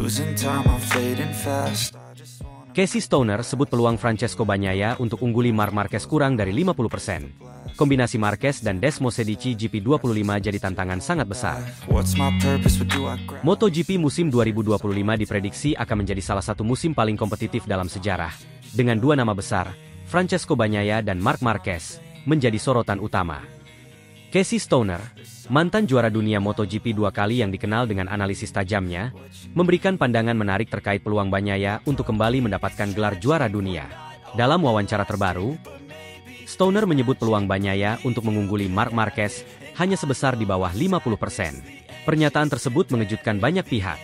Losing time, I'm fading fast. Casey Stoner sebut peluang Francesco Bagnaia untuk ungguli Marc Marquez kurang dari 50%. Kombinasi Marquez dan Desmosedici GP25 jadi tantangan sangat besar. What's my purpose? What do I grab? MotoGP musim 2025 diprediksi akan menjadi salah satu musim paling kompetitif dalam sejarah. Dengan dua nama besar, Francesco Bagnaia dan Marc Marquez, menjadi sorotan utama. Casey Stoner, mantan juara dunia MotoGP 2 kali yang dikenal dengan analisis tajamnya, memberikan pandangan menarik terkait peluang Bagnaia untuk kembali mendapatkan gelar juara dunia. Dalam wawancara terbaru, Stoner menyebut peluang Bagnaia untuk mengungguli Marc Marquez hanya sebesar di bawah 50%. Pernyataan tersebut mengejutkan banyak pihak,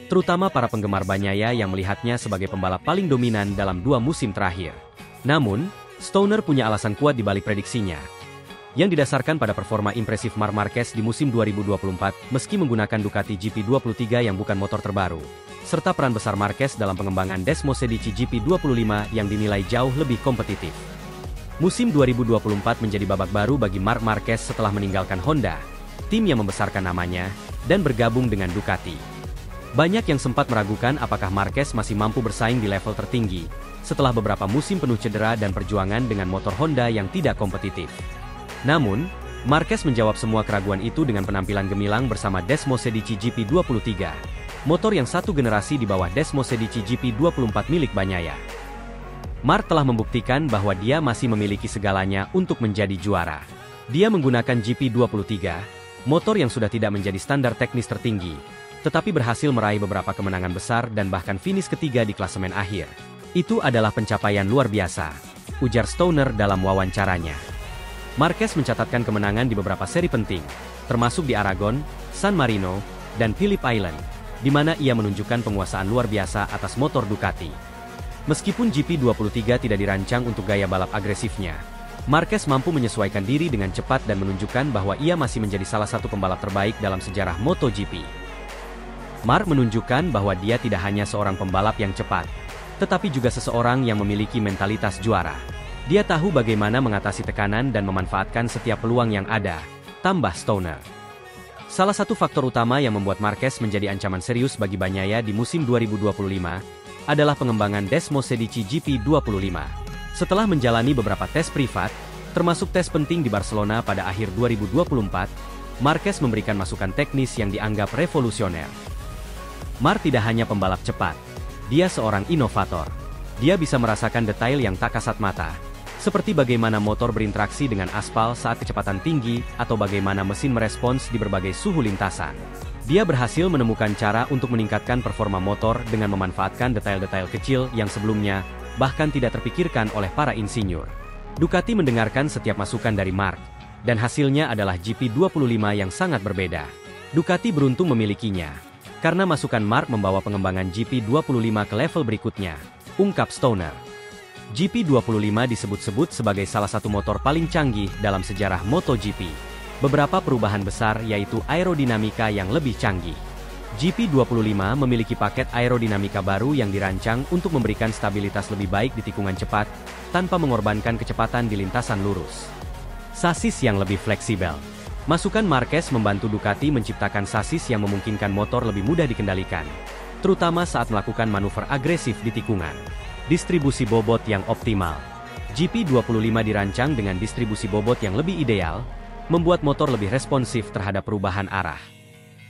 terutama para penggemar Bagnaia yang melihatnya sebagai pembalap paling dominan dalam 2 musim terakhir. Namun, Stoner punya alasan kuat di balik prediksinya, yang didasarkan pada performa impresif Marc Marquez di musim 2024 meski menggunakan Ducati GP23 yang bukan motor terbaru, serta peran besar Marquez dalam pengembangan Desmosedici GP25 yang dinilai jauh lebih kompetitif. Musim 2024 menjadi babak baru bagi Marc Marquez setelah meninggalkan Honda, tim yang membesarkan namanya, dan bergabung dengan Ducati. Banyak yang sempat meragukan apakah Marquez masih mampu bersaing di level tertinggi, setelah beberapa musim penuh cedera dan perjuangan dengan motor Honda yang tidak kompetitif. Namun, Marquez menjawab semua keraguan itu dengan penampilan gemilang bersama Desmosedici GP23, motor yang satu generasi di bawah Desmosedici GP24 milik Bagnaia. Marc telah membuktikan bahwa dia masih memiliki segalanya untuk menjadi juara. Dia menggunakan GP23, motor yang sudah tidak menjadi standar teknis tertinggi, tetapi berhasil meraih beberapa kemenangan besar dan bahkan finish ketiga di klasemen akhir. Itu adalah pencapaian luar biasa, ujar Stoner dalam wawancaranya. Marquez mencatatkan kemenangan di beberapa seri penting, termasuk di Aragon, San Marino, dan Phillip Island, di mana ia menunjukkan penguasaan luar biasa atas motor Ducati. Meskipun GP23 tidak dirancang untuk gaya balap agresifnya, Marquez mampu menyesuaikan diri dengan cepat dan menunjukkan bahwa ia masih menjadi salah satu pembalap terbaik dalam sejarah MotoGP. Marc menunjukkan bahwa dia tidak hanya seorang pembalap yang cepat, tetapi juga seseorang yang memiliki mentalitas juara. Dia tahu bagaimana mengatasi tekanan dan memanfaatkan setiap peluang yang ada, tambah Stoner. Salah satu faktor utama yang membuat Marquez menjadi ancaman serius bagi Bagnaia di musim 2025 adalah pengembangan Desmosedici GP25. Setelah menjalani beberapa tes privat, termasuk tes penting di Barcelona pada akhir 2024, Marquez memberikan masukan teknis yang dianggap revolusioner. Marc tidak hanya pembalap cepat, dia seorang inovator. Dia bisa merasakan detail yang tak kasat mata, seperti bagaimana motor berinteraksi dengan aspal saat kecepatan tinggi, atau bagaimana mesin merespons di berbagai suhu lintasan. Dia berhasil menemukan cara untuk meningkatkan performa motor dengan memanfaatkan detail-detail kecil yang sebelumnya bahkan tidak terpikirkan oleh para insinyur. Ducati mendengarkan setiap masukan dari Marc, dan hasilnya adalah GP25 yang sangat berbeda. Ducati beruntung memilikinya, karena masukan Marc membawa pengembangan GP25 ke level berikutnya, ungkap Stoner. GP25 disebut-sebut sebagai salah satu motor paling canggih dalam sejarah MotoGP. Beberapa perubahan besar yaitu aerodinamika yang lebih canggih. GP25 memiliki paket aerodinamika baru yang dirancang untuk memberikan stabilitas lebih baik di tikungan cepat, tanpa mengorbankan kecepatan di lintasan lurus. Sasis yang lebih fleksibel. Masukan Marquez membantu Ducati menciptakan sasis yang memungkinkan motor lebih mudah dikendalikan, terutama saat melakukan manuver agresif di tikungan. Distribusi bobot yang optimal. GP25 dirancang dengan distribusi bobot yang lebih ideal, membuat motor lebih responsif terhadap perubahan arah.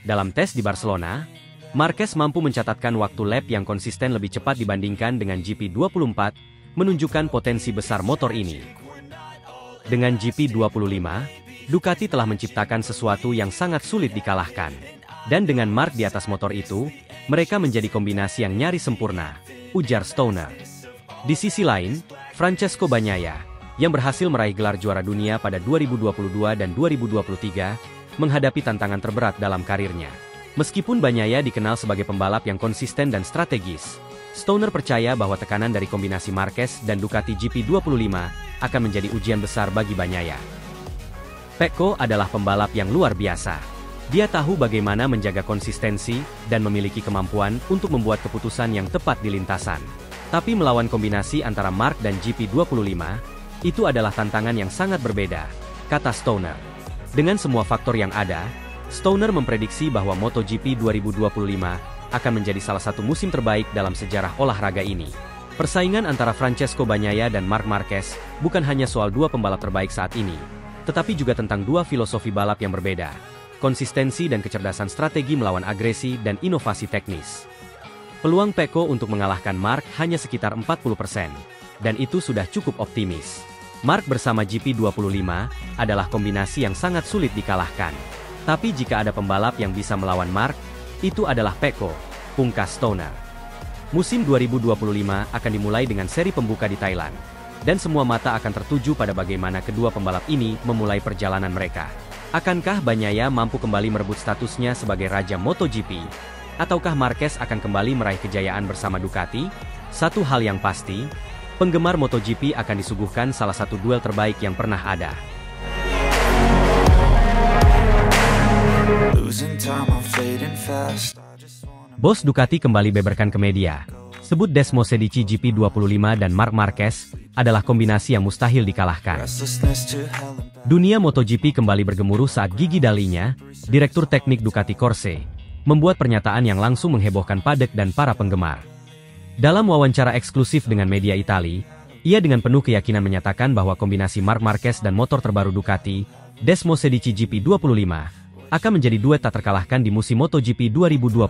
Dalam tes di Barcelona, Marquez mampu mencatatkan waktu lap yang konsisten lebih cepat dibandingkan dengan GP24, menunjukkan potensi besar motor ini. Dengan GP25, Ducati telah menciptakan sesuatu yang sangat sulit dikalahkan. Dan dengan Marc di atas motor itu, mereka menjadi kombinasi yang nyaris sempurna, ujar Stoner. Di sisi lain, Francesco Bagnaia, yang berhasil meraih gelar juara dunia pada 2022 dan 2023, menghadapi tantangan terberat dalam karirnya. Meskipun Bagnaia dikenal sebagai pembalap yang konsisten dan strategis, Stoner percaya bahwa tekanan dari kombinasi Marquez dan Ducati GP25 akan menjadi ujian besar bagi Bagnaia. Pecco adalah pembalap yang luar biasa. Dia tahu bagaimana menjaga konsistensi dan memiliki kemampuan untuk membuat keputusan yang tepat di lintasan. Tapi melawan kombinasi antara Marc dan GP25, itu adalah tantangan yang sangat berbeda, kata Stoner. Dengan semua faktor yang ada, Stoner memprediksi bahwa MotoGP 2025 akan menjadi salah satu musim terbaik dalam sejarah olahraga ini. Persaingan antara Francesco Bagnaia dan Marc Marquez bukan hanya soal dua pembalap terbaik saat ini, tetapi juga tentang dua filosofi balap yang berbeda, konsistensi dan kecerdasan strategi melawan agresi dan inovasi teknis. Peluang Pecco untuk mengalahkan Marc hanya sekitar 40%, dan itu sudah cukup optimis. Marc bersama GP25 adalah kombinasi yang sangat sulit dikalahkan. Tapi jika ada pembalap yang bisa melawan Marc, itu adalah Pecco, pungkas Stoner. Musim 2025 akan dimulai dengan seri pembuka di Thailand, dan semua mata akan tertuju pada bagaimana kedua pembalap ini memulai perjalanan mereka. Akankah Bagnaia mampu kembali merebut statusnya sebagai Raja MotoGP? Ataukah Marquez akan kembali meraih kejayaan bersama Ducati? Satu hal yang pasti, penggemar MotoGP akan disuguhkan salah satu duel terbaik yang pernah ada. Bos Ducati kembali beberkan ke media. Sebut Desmosedici GP25 dan Marc Marquez adalah kombinasi yang mustahil dikalahkan. Dunia MotoGP kembali bergemuruh saat Gigi Dalinya, Direktur Teknik Ducati Corse, membuat pernyataan yang langsung menghebohkan padek dan para penggemar. Dalam wawancara eksklusif dengan media Italia, ia dengan penuh keyakinan menyatakan bahwa kombinasi Marc Marquez dan motor terbaru Ducati, Desmosedici GP25, akan menjadi duet tak terkalahkan di musim MotoGP 2025.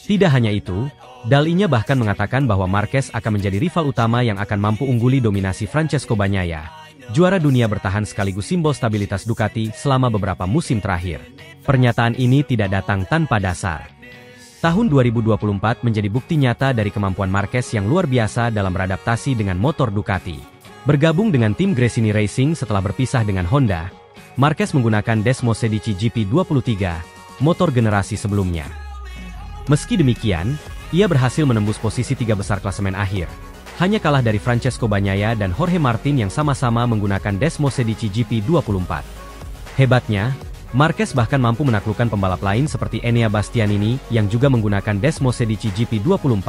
Tidak hanya itu, Dalinya bahkan mengatakan bahwa Marquez akan menjadi rival utama yang akan mampu ungguli dominasi Francesco Bagnaia, juara dunia bertahan sekaligus simbol stabilitas Ducati selama beberapa musim terakhir. Pernyataan ini tidak datang tanpa dasar. Tahun 2024 menjadi bukti nyata dari kemampuan Marquez yang luar biasa dalam beradaptasi dengan motor Ducati. Bergabung dengan tim Gresini Racing setelah berpisah dengan Honda, Marquez menggunakan Desmosedici GP23, motor generasi sebelumnya. Meski demikian, ia berhasil menembus posisi 3 besar klasemen akhir. Hanya kalah dari Francesco Bagnaia dan Jorge Martin yang sama-sama menggunakan Desmosedici GP24. Hebatnya, Marquez bahkan mampu menaklukkan pembalap lain seperti Enea Bastianini yang juga menggunakan Desmosedici GP24,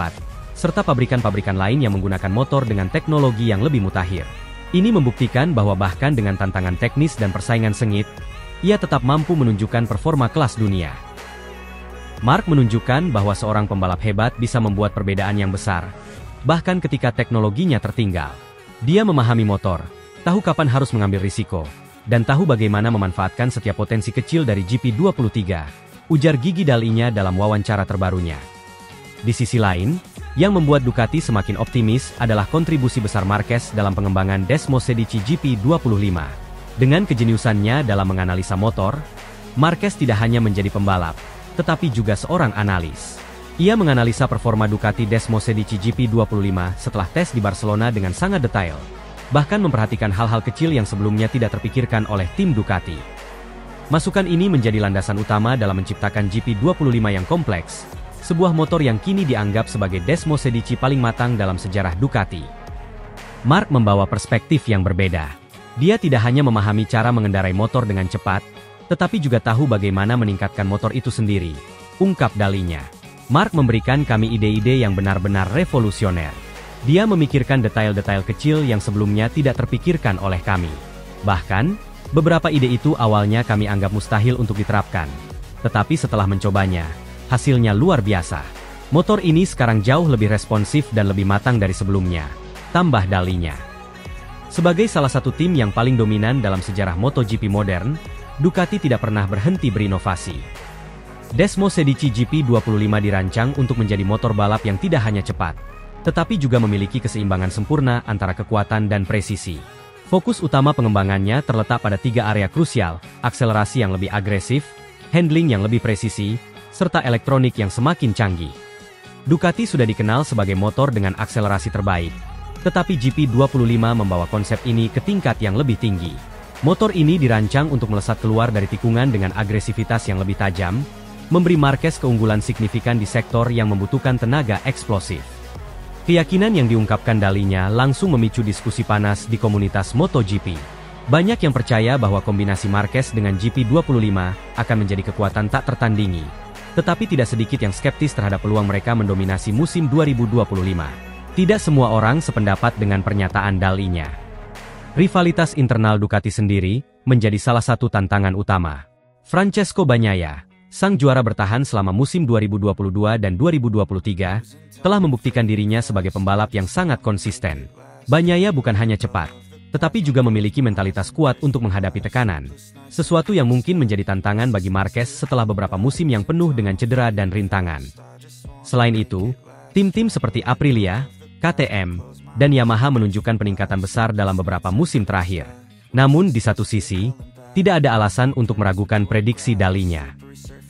serta pabrikan-pabrikan lain yang menggunakan motor dengan teknologi yang lebih mutakhir. Ini membuktikan bahwa bahkan dengan tantangan teknis dan persaingan sengit, ia tetap mampu menunjukkan performa kelas dunia. Marc menunjukkan bahwa seorang pembalap hebat bisa membuat perbedaan yang besar, bahkan ketika teknologinya tertinggal. Dia memahami motor, tahu kapan harus mengambil risiko, dan tahu bagaimana memanfaatkan setiap potensi kecil dari GP23, ujar Gigi Dalinya dalam wawancara terbarunya. Di sisi lain, yang membuat Ducati semakin optimis adalah kontribusi besar Marquez dalam pengembangan Desmosedici GP25. Dengan kejeniusannya dalam menganalisa motor, Marquez tidak hanya menjadi pembalap, tetapi juga seorang analis. Ia menganalisa performa Ducati Desmosedici GP25 setelah tes di Barcelona dengan sangat detail, bahkan memperhatikan hal-hal kecil yang sebelumnya tidak terpikirkan oleh tim Ducati. Masukan ini menjadi landasan utama dalam menciptakan GP25 yang kompleks, sebuah motor yang kini dianggap sebagai Desmosedici paling matang dalam sejarah Ducati. Marc membawa perspektif yang berbeda. Dia tidak hanya memahami cara mengendarai motor dengan cepat, tetapi juga tahu bagaimana meningkatkan motor itu sendiri, ungkap Dalinya. Marc memberikan kami ide-ide yang benar-benar revolusioner. Dia memikirkan detail-detail kecil yang sebelumnya tidak terpikirkan oleh kami. Bahkan, beberapa ide itu awalnya kami anggap mustahil untuk diterapkan. Tetapi setelah mencobanya, hasilnya luar biasa. Motor ini sekarang jauh lebih responsif dan lebih matang dari sebelumnya, tambah Dalinya. Sebagai salah satu tim yang paling dominan dalam sejarah MotoGP modern, Ducati tidak pernah berhenti berinovasi. Desmosedici GP25 dirancang untuk menjadi motor balap yang tidak hanya cepat, tetapi juga memiliki keseimbangan sempurna antara kekuatan dan presisi. Fokus utama pengembangannya terletak pada 3 area krusial: akselerasi yang lebih agresif, handling yang lebih presisi, serta elektronik yang semakin canggih. Ducati sudah dikenal sebagai motor dengan akselerasi terbaik, tetapi GP25 membawa konsep ini ke tingkat yang lebih tinggi. Motor ini dirancang untuk melesat keluar dari tikungan dengan agresivitas yang lebih tajam, memberi Marquez keunggulan signifikan di sektor yang membutuhkan tenaga eksplosif. Keyakinan yang diungkapkan Dalinya langsung memicu diskusi panas di komunitas MotoGP. Banyak yang percaya bahwa kombinasi Marquez dengan GP25 akan menjadi kekuatan tak tertandingi, tetapi tidak sedikit yang skeptis terhadap peluang mereka mendominasi musim 2025. Tidak semua orang sependapat dengan pernyataan Dalinya. Rivalitas internal Ducati sendiri menjadi salah satu tantangan utama. Francesco Bagnaia, Sang juara bertahan selama musim 2022 dan 2023, telah membuktikan dirinya sebagai pembalap yang sangat konsisten. Bagnaia bukan hanya cepat, tetapi juga memiliki mentalitas kuat untuk menghadapi tekanan. Sesuatu yang mungkin menjadi tantangan bagi Marquez setelah beberapa musim yang penuh dengan cedera dan rintangan. Selain itu, tim-tim seperti Aprilia, KTM, dan Yamaha menunjukkan peningkatan besar dalam beberapa musim terakhir. Namun di satu sisi, tidak ada alasan untuk meragukan prediksi dalinya.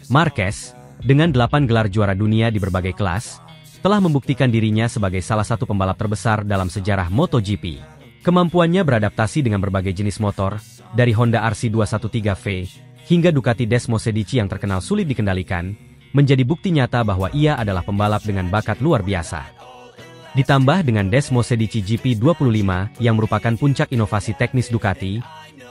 Marquez, dengan 8 gelar juara dunia di berbagai kelas, telah membuktikan dirinya sebagai salah satu pembalap terbesar dalam sejarah MotoGP. Kemampuannya beradaptasi dengan berbagai jenis motor, dari Honda RC213V, hingga Ducati Desmosedici yang terkenal sulit dikendalikan, menjadi bukti nyata bahwa ia adalah pembalap dengan bakat luar biasa. Ditambah dengan Desmosedici GP25 yang merupakan puncak inovasi teknis Ducati,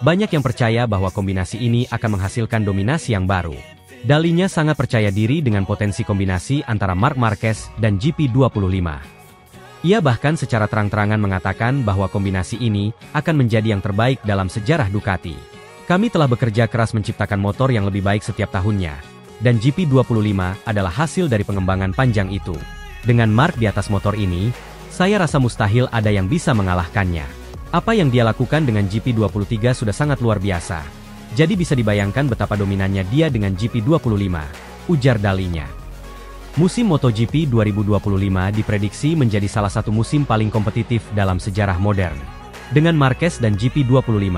banyak yang percaya bahwa kombinasi ini akan menghasilkan dominasi yang baru. Dalinya sangat percaya diri dengan potensi kombinasi antara Marc Marquez dan GP25. Ia bahkan secara terang-terangan mengatakan bahwa kombinasi ini akan menjadi yang terbaik dalam sejarah Ducati. Kami telah bekerja keras menciptakan motor yang lebih baik setiap tahunnya, dan GP25 adalah hasil dari pengembangan panjang itu. Dengan Marc di atas motor ini, saya rasa mustahil ada yang bisa mengalahkannya. Apa yang dia lakukan dengan GP23 sudah sangat luar biasa. Jadi bisa dibayangkan betapa dominannya dia dengan GP25, ujar dalinya. Musim MotoGP 2025 diprediksi menjadi salah satu musim paling kompetitif dalam sejarah modern. Dengan Marquez dan GP25,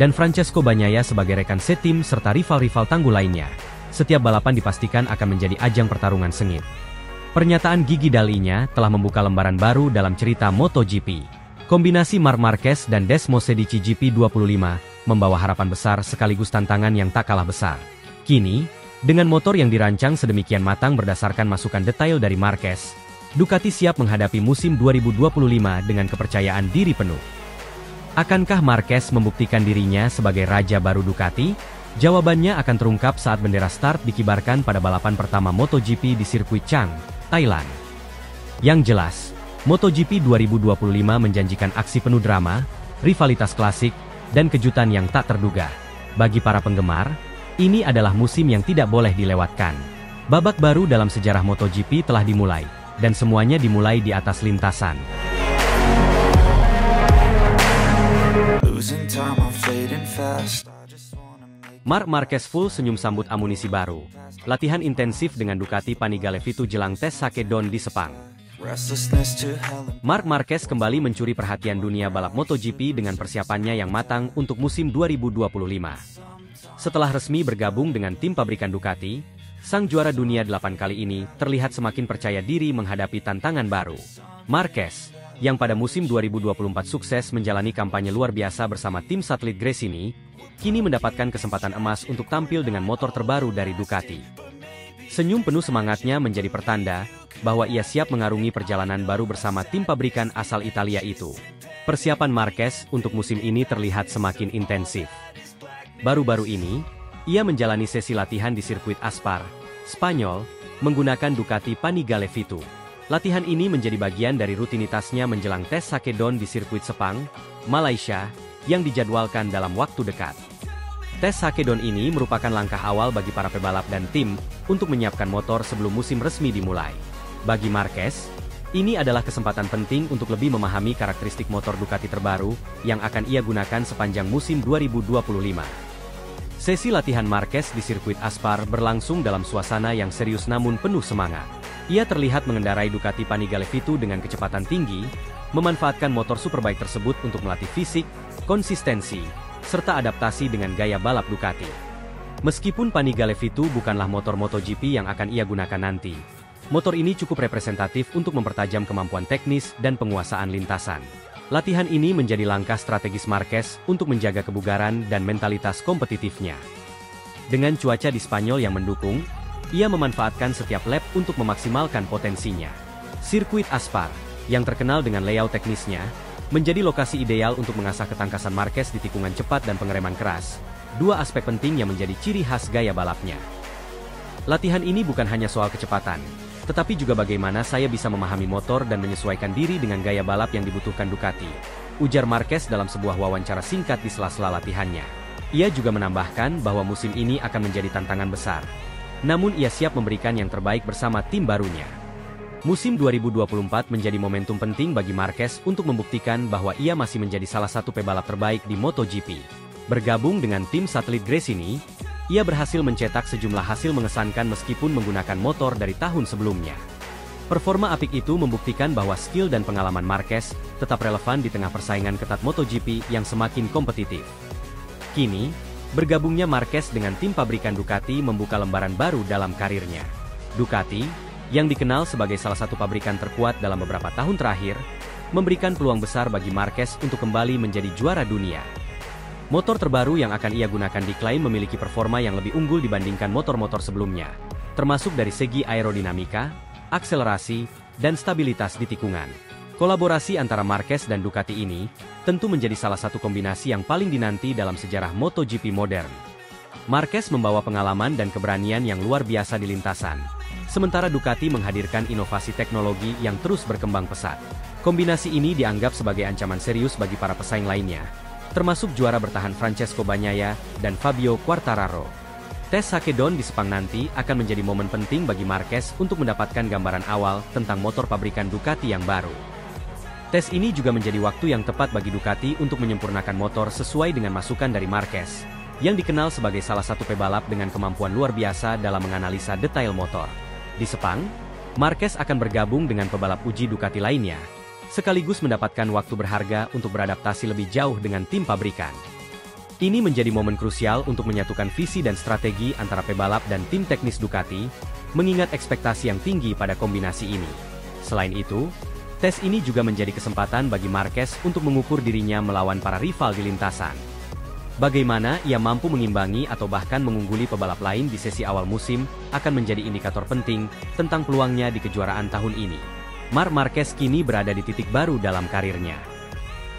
dan Francesco Bagnaia sebagai rekan setim serta rival-rival tangguh lainnya, setiap balapan dipastikan akan menjadi ajang pertarungan sengit. Pernyataan gigi dalinya telah membuka lembaran baru dalam cerita MotoGP. Kombinasi Marc Marquez dan Desmosedici GP25 membawa harapan besar sekaligus tantangan yang tak kalah besar. Kini, dengan motor yang dirancang sedemikian matang berdasarkan masukan detail dari Marquez, Ducati siap menghadapi musim 2025 dengan kepercayaan diri penuh. Akankah Marquez membuktikan dirinya sebagai raja baru Ducati? Jawabannya akan terungkap saat bendera start dikibarkan pada balapan pertama MotoGP di sirkuit Chang, Thailand. Yang jelas, MotoGP 2025 menjanjikan aksi penuh drama, rivalitas klasik, dan kejutan yang tak terduga. Bagi para penggemar, ini adalah musim yang tidak boleh dilewatkan. Babak baru dalam sejarah MotoGP telah dimulai, dan semuanya dimulai di atas lintasan. Marc Marquez full senyum sambut amunisi baru. Latihan intensif dengan Ducati Panigale V2 jelang tes Sakedon di Sepang. Marc Marquez kembali mencuri perhatian dunia balap MotoGP dengan persiapannya yang matang untuk musim 2025. Setelah resmi bergabung dengan tim pabrikan Ducati, sang juara dunia 8 kali ini terlihat semakin percaya diri menghadapi tantangan baru. Marquez, yang pada musim 2024 sukses menjalani kampanye luar biasa bersama tim satelit Gresini, kini mendapatkan kesempatan emas untuk tampil dengan motor terbaru dari Ducati. Senyum penuh semangatnya menjadi pertanda bahwa ia siap mengarungi perjalanan baru bersama tim pabrikan asal Italia itu. Persiapan Marquez untuk musim ini terlihat semakin intensif. Baru-baru ini, ia menjalani sesi latihan di sirkuit Aspar, Spanyol, menggunakan Ducati Panigale V2. Latihan ini menjadi bagian dari rutinitasnya menjelang tes Sakedon di sirkuit Sepang, Malaysia, yang dijadwalkan dalam waktu dekat. Tes Sakedon ini merupakan langkah awal bagi para pebalap dan tim untuk menyiapkan motor sebelum musim resmi dimulai. Bagi Marquez, ini adalah kesempatan penting untuk lebih memahami karakteristik motor Ducati terbaru yang akan ia gunakan sepanjang musim 2025. Sesi latihan Marquez di sirkuit Aspar berlangsung dalam suasana yang serius namun penuh semangat. Ia terlihat mengendarai Ducati Panigale V2 dengan kecepatan tinggi, memanfaatkan motor superbike tersebut untuk melatih fisik, konsistensi, serta adaptasi dengan gaya balap Ducati. Meskipun Panigale V2 bukanlah motor MotoGP yang akan ia gunakan nanti, motor ini cukup representatif untuk mempertajam kemampuan teknis dan penguasaan lintasan. Latihan ini menjadi langkah strategis Marquez untuk menjaga kebugaran dan mentalitas kompetitifnya. Dengan cuaca di Spanyol yang mendukung, ia memanfaatkan setiap lap untuk memaksimalkan potensinya. Sirkuit Aspar, yang terkenal dengan layout teknisnya, menjadi lokasi ideal untuk mengasah ketangkasan Marquez di tikungan cepat dan pengereman keras, dua aspek penting yang menjadi ciri khas gaya balapnya. Latihan ini bukan hanya soal kecepatan, tetapi juga bagaimana saya bisa memahami motor dan menyesuaikan diri dengan gaya balap yang dibutuhkan Ducati, ujar Marquez dalam sebuah wawancara singkat di sela-sela latihannya. Ia juga menambahkan bahwa musim ini akan menjadi tantangan besar. Namun ia siap memberikan yang terbaik bersama tim barunya. Musim 2024 menjadi momentum penting bagi Marquez untuk membuktikan bahwa ia masih menjadi salah satu pebalap terbaik di MotoGP. Bergabung dengan tim satelit Gresini, ia berhasil mencetak sejumlah hasil mengesankan meskipun menggunakan motor dari tahun sebelumnya. Performa apik itu membuktikan bahwa skill dan pengalaman Marquez tetap relevan di tengah persaingan ketat MotoGP yang semakin kompetitif. Kini, bergabungnya Marquez dengan tim pabrikan Ducati membuka lembaran baru dalam karirnya. Ducati, yang dikenal sebagai salah satu pabrikan terkuat dalam beberapa tahun terakhir, memberikan peluang besar bagi Marquez untuk kembali menjadi juara dunia. Motor terbaru yang akan ia gunakan diklaim memiliki performa yang lebih unggul dibandingkan motor-motor sebelumnya, termasuk dari segi aerodinamika, akselerasi, dan stabilitas di tikungan. Kolaborasi antara Marquez dan Ducati ini tentu menjadi salah satu kombinasi yang paling dinanti dalam sejarah MotoGP modern. Marquez membawa pengalaman dan keberanian yang luar biasa di lintasan, sementara Ducati menghadirkan inovasi teknologi yang terus berkembang pesat. Kombinasi ini dianggap sebagai ancaman serius bagi para pesaing lainnya, termasuk juara bertahan Francesco Bagnaia dan Fabio Quartararo. Tes Hakedon di Sepang nanti akan menjadi momen penting bagi Marquez untuk mendapatkan gambaran awal tentang motor pabrikan Ducati yang baru. Tes ini juga menjadi waktu yang tepat bagi Ducati untuk menyempurnakan motor sesuai dengan masukan dari Marquez, yang dikenal sebagai salah satu pebalap dengan kemampuan luar biasa dalam menganalisa detail motor. Di Sepang, Marquez akan bergabung dengan pebalap uji Ducati lainnya, sekaligus mendapatkan waktu berharga untuk beradaptasi lebih jauh dengan tim pabrikan. Ini menjadi momen krusial untuk menyatukan visi dan strategi antara pebalap dan tim teknis Ducati, mengingat ekspektasi yang tinggi pada kombinasi ini. Selain itu, tes ini juga menjadi kesempatan bagi Marquez untuk mengukur dirinya melawan para rival di lintasan. Bagaimana ia mampu mengimbangi atau bahkan mengungguli pebalap lain di sesi awal musim akan menjadi indikator penting tentang peluangnya di kejuaraan tahun ini. Marc Marquez kini berada di titik baru dalam karirnya.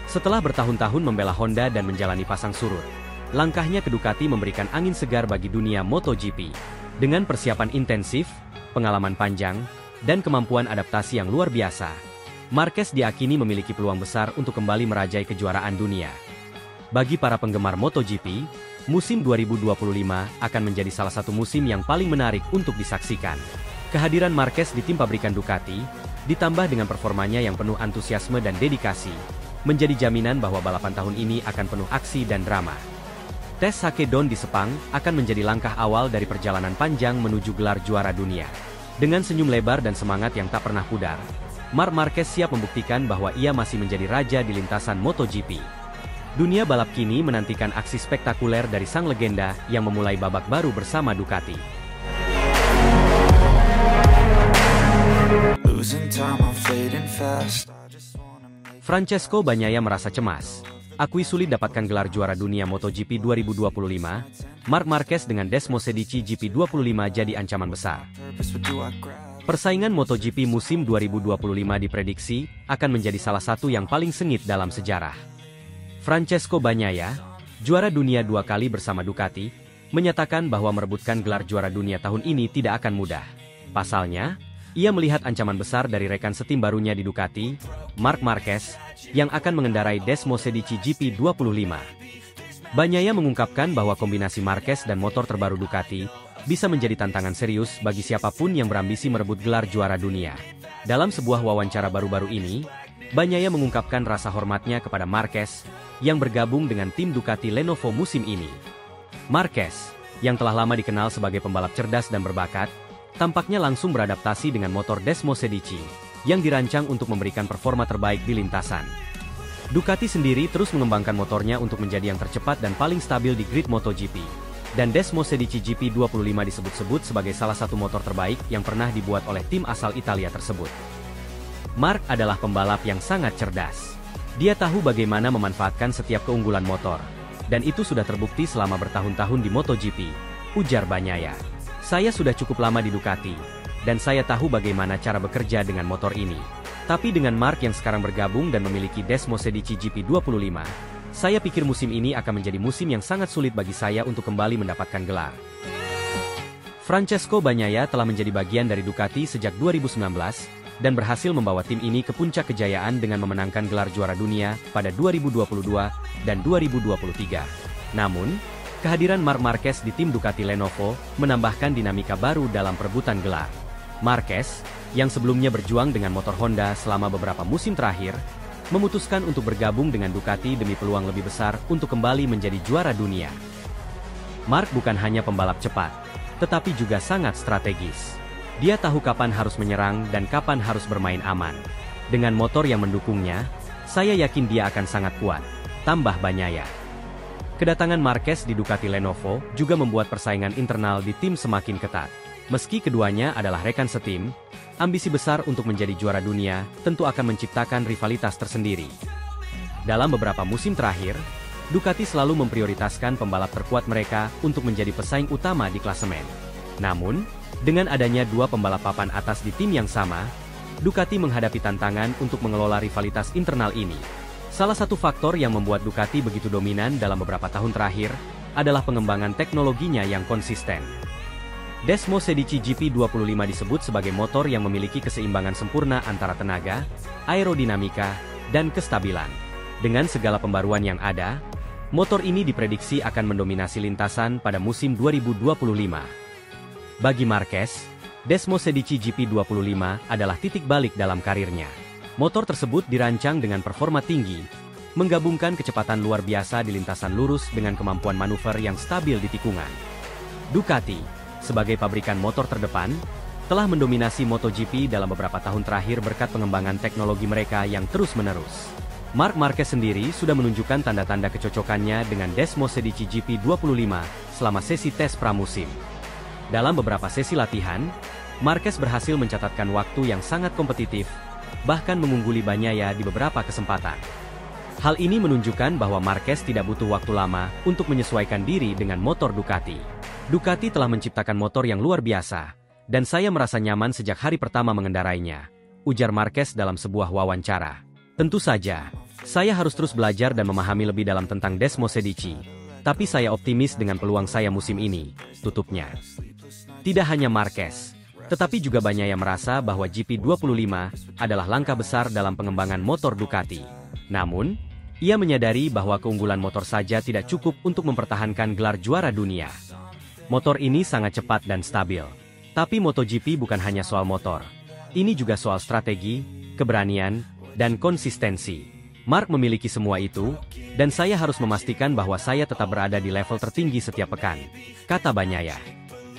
Setelah bertahun-tahun membela Honda dan menjalani pasang surut, langkahnya ke Ducati memberikan angin segar bagi dunia MotoGP. Dengan persiapan intensif, pengalaman panjang, dan kemampuan adaptasi yang luar biasa, Marquez diakini memiliki peluang besar untuk kembali merajai kejuaraan dunia. Bagi para penggemar MotoGP, musim 2025 akan menjadi salah satu musim yang paling menarik untuk disaksikan. Kehadiran Marquez di tim pabrikan Ducati, ditambah dengan performanya yang penuh antusiasme dan dedikasi, menjadi jaminan bahwa balapan tahun ini akan penuh aksi dan drama. Tes Hakedon di Sepang akan menjadi langkah awal dari perjalanan panjang menuju gelar juara dunia. Dengan senyum lebar dan semangat yang tak pernah pudar, Marc Marquez siap membuktikan bahwa ia masih menjadi raja di lintasan MotoGP. Dunia balap kini menantikan aksi spektakuler dari sang legenda yang memulai babak baru bersama Ducati. Francesco Bagnaia merasa cemas. Akui sulit dapatkan gelar juara dunia MotoGP 2025, Marc Marquez dengan Desmosedici GP25 jadi ancaman besar. Persaingan MotoGP musim 2025 diprediksi akan menjadi salah satu yang paling sengit dalam sejarah. Francesco Bagnaia, juara dunia 2 kali bersama Ducati, menyatakan bahwa merebutkan gelar juara dunia tahun ini tidak akan mudah. Pasalnya, ia melihat ancaman besar dari rekan setim barunya di Ducati, Marc Marquez, yang akan mengendarai Desmosedici GP25. Bagnaia mengungkapkan bahwa kombinasi Marquez dan motor terbaru Ducati bisa menjadi tantangan serius bagi siapapun yang berambisi merebut gelar juara dunia. Dalam sebuah wawancara baru-baru ini, Bagnaia mengungkapkan rasa hormatnya kepada Marquez, yang bergabung dengan tim Ducati Lenovo musim ini. Marquez, yang telah lama dikenal sebagai pembalap cerdas dan berbakat, tampaknya langsung beradaptasi dengan motor Desmosedici, yang dirancang untuk memberikan performa terbaik di lintasan. Ducati sendiri terus mengembangkan motornya untuk menjadi yang tercepat dan paling stabil di grid MotoGP. Dan Desmosedici GP25 disebut-sebut sebagai salah satu motor terbaik yang pernah dibuat oleh tim asal Italia tersebut. Marc adalah pembalap yang sangat cerdas. Dia tahu bagaimana memanfaatkan setiap keunggulan motor. Dan itu sudah terbukti selama bertahun-tahun di MotoGP, ujar Bagnaia. Saya sudah cukup lama di Ducati, dan saya tahu bagaimana cara bekerja dengan motor ini. Tapi dengan Marc yang sekarang bergabung dan memiliki Desmosedici GP25, saya pikir musim ini akan menjadi musim yang sangat sulit bagi saya untuk kembali mendapatkan gelar. Francesco Bagnaia telah menjadi bagian dari Ducati sejak 2019, dan berhasil membawa tim ini ke puncak kejayaan dengan memenangkan gelar juara dunia pada 2022 dan 2023. Namun, Kehadiran Marc Marquez di tim Ducati Lenovo menambahkan dinamika baru dalam perebutan gelar. Marquez, yang sebelumnya berjuang dengan motor Honda selama beberapa musim terakhir, memutuskan untuk bergabung dengan Ducati demi peluang lebih besar untuk kembali menjadi juara dunia. Marc bukan hanya pembalap cepat, tetapi juga sangat strategis. Dia tahu kapan harus menyerang dan kapan harus bermain aman. Dengan motor yang mendukungnya, saya yakin dia akan sangat kuat, tambah Bagnaia. Kedatangan Marquez di Ducati Lenovo juga membuat persaingan internal di tim semakin ketat. Meski keduanya adalah rekan setim, ambisi besar untuk menjadi juara dunia tentu akan menciptakan rivalitas tersendiri. Dalam beberapa musim terakhir, Ducati selalu memprioritaskan pembalap terkuat mereka untuk menjadi pesaing utama di klasemen. Namun, dengan adanya dua pembalap papan atas di tim yang sama, Ducati menghadapi tantangan untuk mengelola rivalitas internal ini. Salah satu faktor yang membuat Ducati begitu dominan dalam beberapa tahun terakhir adalah pengembangan teknologinya yang konsisten. Desmo Sedici GP25 disebut sebagai motor yang memiliki keseimbangan sempurna antara tenaga, aerodinamika, dan kestabilan. Dengan segala pembaruan yang ada, motor ini diprediksi akan mendominasi lintasan pada musim 2025. Bagi Marquez, Desmo Sedici GP25 adalah titik balik dalam karirnya. Motor tersebut dirancang dengan performa tinggi, menggabungkan kecepatan luar biasa di lintasan lurus dengan kemampuan manuver yang stabil di tikungan. Ducati, sebagai pabrikan motor terdepan, telah mendominasi MotoGP dalam beberapa tahun terakhir berkat pengembangan teknologi mereka yang terus-menerus. Marc Marquez sendiri sudah menunjukkan tanda-tanda kecocokannya dengan Desmo Sedici GP25 selama sesi tes pramusim. Dalam beberapa sesi latihan, Marquez berhasil mencatatkan waktu yang sangat kompetitif, bahkan mengungguli Bagnaia di beberapa kesempatan. Hal ini menunjukkan bahwa Marquez tidak butuh waktu lama untuk menyesuaikan diri dengan motor Ducati. Ducati telah menciptakan motor yang luar biasa, dan saya merasa nyaman sejak hari pertama mengendarainya, ujar Marquez dalam sebuah wawancara. Tentu saja, saya harus terus belajar dan memahami lebih dalam tentang Desmo Sedici, tapi saya optimis dengan peluang saya musim ini, tutupnya. Tidak hanya Marquez, tetapi juga Bagnaia merasa bahwa GP25 adalah langkah besar dalam pengembangan motor Ducati. Namun, ia menyadari bahwa keunggulan motor saja tidak cukup untuk mempertahankan gelar juara dunia. Motor ini sangat cepat dan stabil. Tapi MotoGP bukan hanya soal motor. Ini juga soal strategi, keberanian, dan konsistensi. Marc memiliki semua itu, dan saya harus memastikan bahwa saya tetap berada di level tertinggi setiap pekan, kata Bagnaia.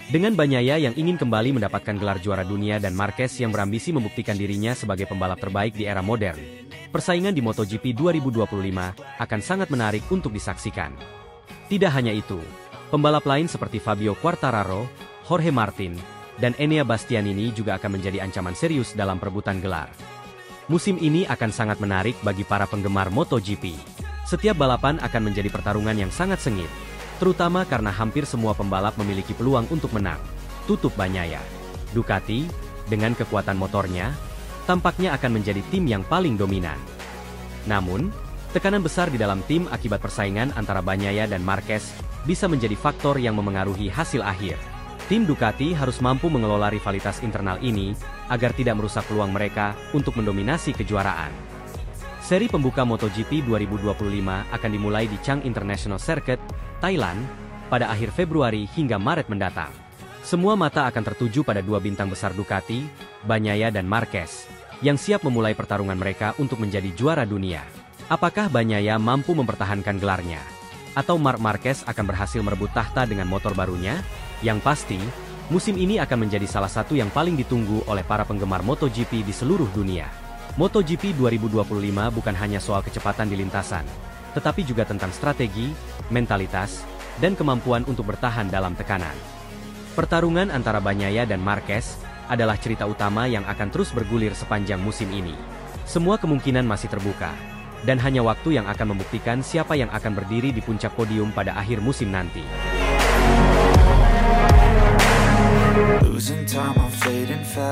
Dengan Bagnaia yang ingin kembali mendapatkan gelar juara dunia dan Marquez yang berambisi membuktikan dirinya sebagai pembalap terbaik di era modern, persaingan di MotoGP 2025 akan sangat menarik untuk disaksikan. Tidak hanya itu, pembalap lain seperti Fabio Quartararo, Jorge Martin, dan Enea Bastianini juga akan menjadi ancaman serius dalam perebutan gelar. Musim ini akan sangat menarik bagi para penggemar MotoGP. Setiap balapan akan menjadi pertarungan yang sangat sengit, terutama karena hampir semua pembalap memiliki peluang untuk menang, tutup Bagnaia. Ducati, dengan kekuatan motornya, tampaknya akan menjadi tim yang paling dominan. Namun, tekanan besar di dalam tim akibat persaingan antara Bagnaia dan Marquez bisa menjadi faktor yang memengaruhi hasil akhir. Tim Ducati harus mampu mengelola rivalitas internal ini agar tidak merusak peluang mereka untuk mendominasi kejuaraan. Seri pembuka MotoGP 2025 akan dimulai di Chang International Circuit, Thailand, pada akhir Februari hingga Maret mendatang. Semua mata akan tertuju pada dua bintang besar Ducati, Bagnaia dan Marquez, yang siap memulai pertarungan mereka untuk menjadi juara dunia. Apakah Bagnaia mampu mempertahankan gelarnya? Atau Marc Marquez akan berhasil merebut tahta dengan motor barunya? Yang pasti, musim ini akan menjadi salah satu yang paling ditunggu oleh para penggemar MotoGP di seluruh dunia. MotoGP 2025 bukan hanya soal kecepatan di lintasan, tetapi juga tentang strategi, mentalitas, dan kemampuan untuk bertahan dalam tekanan. Pertarungan antara Bagnaia dan Marquez adalah cerita utama yang akan terus bergulir sepanjang musim ini. Semua kemungkinan masih terbuka, dan hanya waktu yang akan membuktikan siapa yang akan berdiri di puncak podium pada akhir musim nanti. Losing time, I'm fading fast.